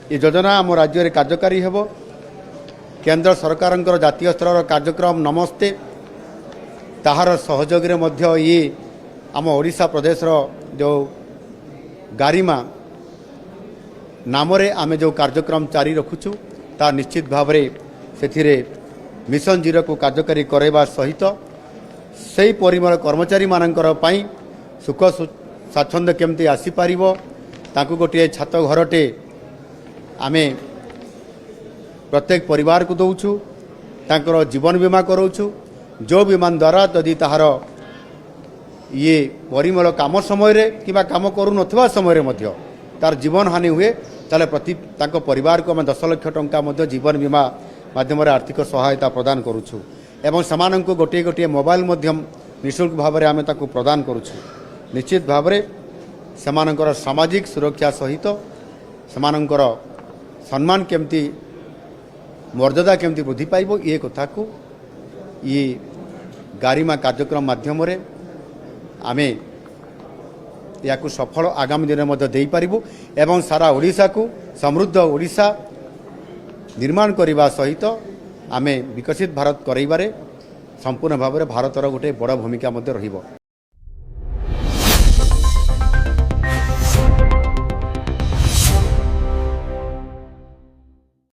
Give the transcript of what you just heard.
ये योजना आम राज्य कार्यकारी हेब केंद्र सरकार जातीय स्तर कार्यक्रम नमस्ते ताहार सहयोग ये आम ओडिशा प्रदेश जो गारिमा नामरे आमे जो कार्यक्रम जारी रखुचु ता निश्चित भाव से मिशन जीरो को कार्यकारी करवा सहित से परिमल कर्मचारी मानकर पाई सुख स्वाच्छंद केमती आसीपर ताकू गोटे छात घरटे आमे प्रत्येक परिवार को दौचु तांकर जीवन बीमा कराऊँ जो बीमा द्वारा यदि ताहार ये परिमल काम समय कि काम करू नथिबा समय मध्य तार जीवन हानि हुए ताले प्रति तांको परिवार को 10 लाख टंका मध्य जीवन बीमा माध्यम आर्थिक सहायता प्रदान करुछु एवं समानंको गोटे गोटे मोबाइल माध्यम निःशुल्क भाव में आमे ताकू प्रदान करुछु। निश्चित भाव समानंकर सामाजिक सुरक्षा सहित समानंकर सम्मान केमती मर्यादा केमती वृद्धि पाइबो ये कथा को ये गारिमा कार्यक्रम माध्यम आमे या सफल आगामी दिन में दे पारिबु एवं सारा ओडिशा को समृद्ध ओडिशा निर्माण करने सहित आमे विकसित भारत करइबारे संपूर्ण भाव में भारतर गोटे बड़ भूमिका रहिबो।